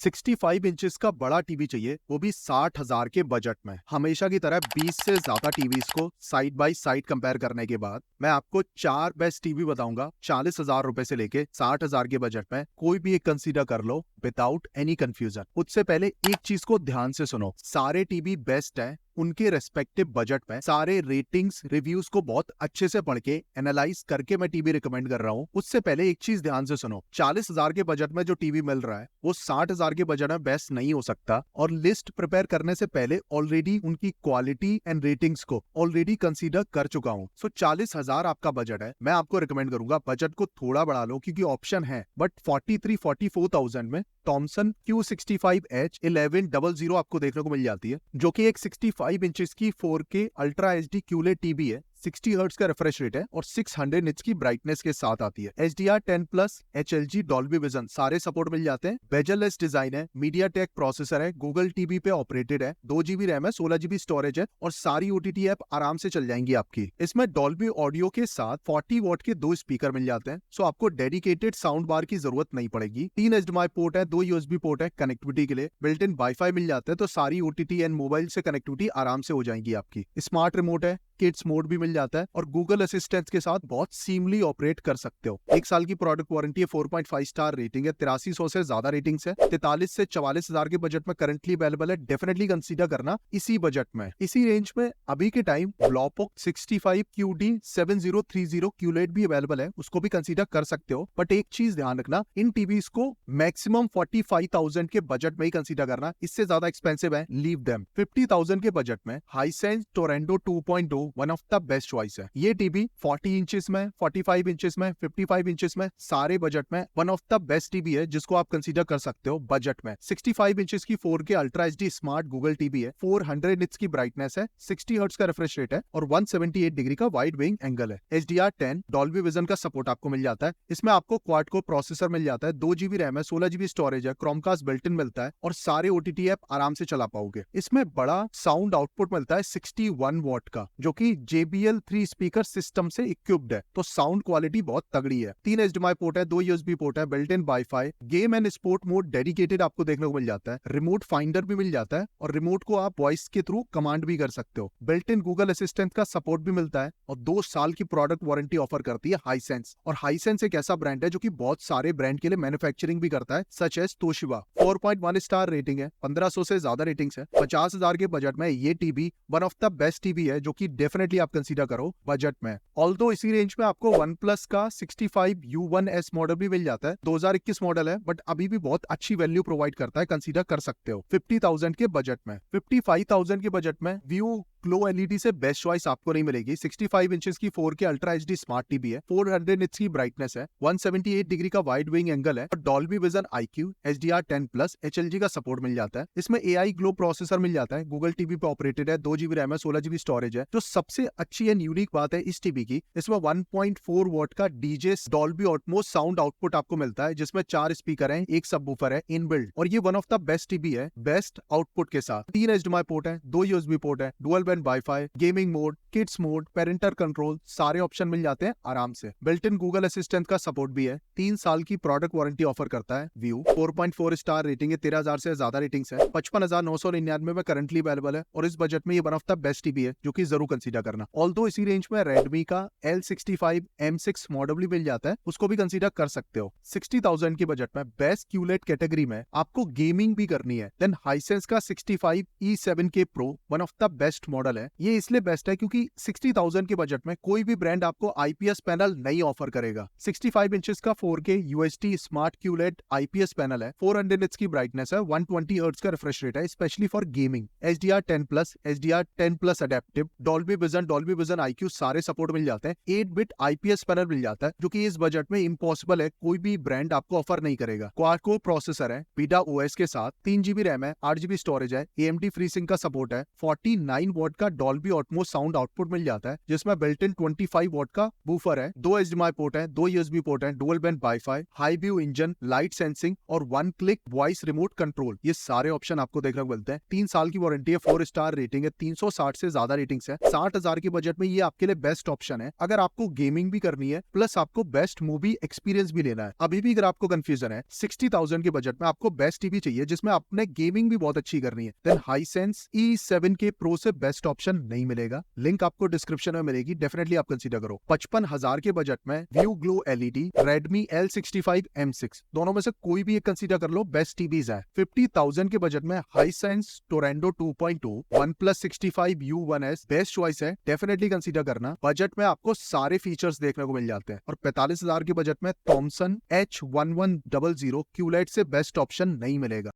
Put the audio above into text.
65 inches का बड़ा TV चाहिए, वो भी 60,000 के बजट में। हमेशा की तरह 20 से ज्यादा टीवीज को साइड बाय साइड कंपेयर करने के बाद मैं आपको 4 बेस्ट टीवी बताऊंगा 40,000 रुपए से लेके 60,000 के बजट में। कोई भी एक कंसीडर कर लो विदाउट एनी कंफ्यूजन। उससे पहले एक चीज को ध्यान से सुनो, सारे टीवी बेस्ट है उनके रेस्पेक्टिव बजट में। सारे रेटिंग्स रिव्यूज को बहुत अच्छे से पढ़ के एनालाइज करके मैं टीवी रिकमेंड कर रहा हूँ। उससे पहले एक चीज ध्यान से सुनो, 40,000 के बजट में जो टीवी मिल रहा है वो 60,000 के बजट में बेस्ट नहीं हो सकता। और लिस्ट प्रिपेयर करने से पहले ऑलरेडी उनकी क्वालिटी एंड रेटिंग्स को ऑलरेडी कंसीडर कर चुका हूँ। सो 40,000 आपका बजट है, मैं आपको रिकमेंड करूंगा बजट को थोड़ा बढ़ा लो क्योंकि ऑप्शन है। बट 43-44,000 में थॉमसन Q65H 1100 आपको देखने को मिल जाती है, जो कि एक 65 इंचेस की 4K ultra HD QLED TV है। 60 हर्ट्ज का रिफ्रेश रेट है और 600 निट्स की ब्राइटनेस के साथ आती है। HDR10+ HLG डॉल्बी विजन सारे सपोर्ट मिल जाते हैं। बेजल-लेस डिजाइन है, MediaTek प्रोसेसर है, गूगल टीवी पे ऑपरेटेड है, 2 GB रैम है, 16 GB स्टोरेज है और सारी OTT ऐप आराम से चल जाएंगी आपकी। इसमें डॉल्बी ऑडियो के साथ 40 वॉट के 2 स्पीकर मिल जाते हैं, सो आपको डेडिकेटेड साउंड बार की जरूरत नहीं पड़ेगी। 3 HDMI पोर्ट है, 2 USB पोर्ट है कनेक्टिविटी के लिए। बिल्ट इन वाईफाई मिल जाता है, तो सारी OTT एंड मोबाइल से कनेक्टिविटी आराम से हो जाएंगी आपकी। स्मार्ट रिमोट है, किड्स मोड भी मिल जाता है और गूगल असिस्टेंट के साथ बहुत सीमली ऑपरेट कर सकते हो। 1 साल की प्रोडक्ट वारंटी है, 4.5 स्टार रेटिंग है, 8300 से ज्यादा रेटिंग्स है। 43 से 44,000 के बजट में करंटली अवेलेबल है, डेफिनेटली कंसीडर करना इसी बजट में। इसी रेंज में अभी के टाइम ब्लॉपोक 65 QD 7030 QLED भी अवेलेबल है, उसको भी कंसीडर कर सकते हो। बट एक चीज ध्यान रखना, इन टीवीज को मैक्सिमम 45,000 के बजट में ही कंसीडर करना, इससे ज्यादा एक्सपेंसिव है लीव देम। 50,000 के बजट में Hisense Tornado 2.2 one of the best choice है। ये टीवी 40 इंचेस में, 45 इंचेस में, 55 इंचेस में सारे बजट में one of the best TV है जिसको आप कंसीडर कर सकते हो बजट में। 65 इंचेस की 4K ultra HD smart Google TV है, 400 निट्स की ब्राइटनेस है, 60 हर्ट्ज का रिफ्रेश रेट है और 178 डिग्री का वाइड विंग एंगल है। HDR10 डॉल्बी विजन का सपोर्ट आपको मिल जाता है। इसमें आपको क्वाड कोर प्रोसेसर मिल जाता है, 2 GB रैम है, 16 GB स्टोरेज है, क्रोमकास्ट बिल्ट इन मिलता है और सारे OTT ऐप आराम से चला पाओगे। इसमें बड़ा साउंड आउटपुट मिलता है 61 वॉट का, जो कि JBL 3 स्पीकर सिस्टम से इक्विप्ड है, तो साउंड क्वालिटी बहुत तगड़ी है। 3 HDMI पोर्ट है, 2 USB पोर्ट है, built in wifi, game and sport mode dedicated आपको देखने को मिल जाता है। रिमोट फाइंडर भी मिल जाता है और रिमोट को आप वॉइस के थ्रू कमांड भी कर सकते हो। बिल्ट इन गूगल असिस्टेंट का सपोर्ट भी मिलता है और 2 साल की प्रोडक्ट वारंटी ऑफर करती है हाइसेंस। और हाइसेंस एक ऐसा ब्रांड है जो कि बहुत सारे ब्रांड के लिए मैन्युफैक्चरिंग भी करता है, such as Toshiba. 4.1 star rating है, 1500 से ज्यादा रेटिंग्स है। 50,000 के बजट में ये TV one of the best TV है, जो कि डेफिनेटली आप कंसीडर करो बजट में। ऑल्दो इसी रेंज में आपको OnePlus का 65U1S मॉडल भी मिल जाता है, 2021 मॉडल है, बट अभी भी बहुत अच्छी वैल्यू प्रोवाइड करता है, कंसीडर कर सकते हो 50,000 के बजट में। 55,000 के बजट में व्यू ग्लो LED से बेस्ट चॉइस आपको नहीं मिलेगी। 65 इंचेस की 4K ultra HD smart TV है, 400 निट्स की ब्राइटनेस है, 178 डिग्री का वाइड विंग एंगल है और Dolby vision IQ HDR10+ HLG का सपोर्ट मिल जाता है। इसमें AI ग्लो प्रोसेसर मिल जाता है, गूगल टीवी पे ऑपरेटेड है, 2 GB रैम है, 16 GB स्टोरेज है। जो सबसे अच्छी एंड यूनिक बात है इस टीवी की, इसमें 1.4 वॉट का DJ डॉल्बी ऑटमोस साउंड आउटपुट आपको मिलता है, जिसमें 4 स्पीकर है, 1 सबवूफर है इनबिल्ट और ये one of the best TV है बेस्ट आउटपुट के साथ। 3 HDMI पोर्ट है, 2 USB पोर्ट है, dual band wifi, gaming mode, kids mode, parental control सारे ऑप्शन मिल जाते हैं आराम से। बिल्ट इन गूगल असिस्टेंट का सपोर्ट भी है, 3 साल की प्रोडक्ट वारंटी ऑफर करता है। व्यू 4.4 स्टार रेटिंग है, 13,000 से ज्यादा रेटिंग्स है, 55,999 में करंटली अवेलेबल है और इस बजट में ये one of the best TV है जो कि जरूर कंसीडर करना। ऑल्दो इसी रेंज में रेडमी का L65 M6 मॉडल भी मिल जाता है, उसको भी कंसीडर कर सकते हो। 60,000 के बजट में बेस्ट QLED कैटेगरी में आपको गेमिंग भी करनी है, देन हाइसेंस का 65E7K Pro one of the best model है। ये इसलिए बेस्ट है क्योंकि 60,000 के बजट में कोई भी ब्रांड आपको IPS पैनल नहीं ऑफर करेगा। 65 इंचेस का 4K UHD smart QLED IPS panel है, 400 निट्स की ब्राइटनेस है, 120 हर्ट्ज का रिफ्रेश रेट है, specially for gaming. HDR10+, HDR10+ adaptive, Dolby vision IQ सारे सपोर्ट मिल जाते हैं। 8-बिट IPS पैनल मिल जाता है, जो कि इस बजट में इम्पॉसिबल है, कोई भी ब्रांड आपको ऑफर नहीं करेगा। क्वाड कोर प्रोसेसर है, बीटा OS के साथ, 3 GB रैम है, 8 GB स्टोरेज है, AMD FreeSync का सपोर्ट है, 49 वॉट वॉट का डॉल्बी ऑटमोस साउंड आउटपुट मिल जाता है, जिसमें बिल्ट इन 25 वॉट का बूफर है, 2 HDMI पोर्ट है, 2 USB पोर्ट है, dual band wifi, high view engine, light sensing और 1 क्लिक वॉइस रिमोट कंट्रोल। ये सारे ऑप्शन आपको देखने को मिलते हैं। 3 साल की वारंटी है, 4 स्टार रेटिंग है, 360 से ज्यादा रेटिंग्स है। 60,000 के बजट में ये आपके लिए बेस्ट ऑप्शन है अगर आपको गेमिंग भी करनी है प्लस आपको बेस्ट मूवी एक्सपीरियंस भी लेना है। अभी भी अगर आपको कंफ्यूजन है, 60,000 के बजट में आपको बेस्ट टीवी चाहिए जिसमें आपने गेमिंग भी बहुत अच्छी करनी है, देन हाइसेंस E7K Pro से बेस्ट ऑप्शन नहीं मिलेगा। लिंक आपको डिस्क्रिप्शन में मिलेगी, डेफिनेटली आप कंसीडर करो। 55,000 के बजट में view glow LED, Redmi L65 M6, दोनों में से कोई भी एक कंसीडर कर लो, बेस्ट टीवीज है। 50,000 के बजट में Hisense Tornado 2.2, OnePlus 65 U1S best choice है, डेफिनेटली कंसीडर करना। बजट में आपको सारे फीचर्स देखने को मिल जाते हैं। और 45,000 के बजट में थॉमसन H1100 QLED से बेस्ट ऑप्शन नहीं मिलेगा।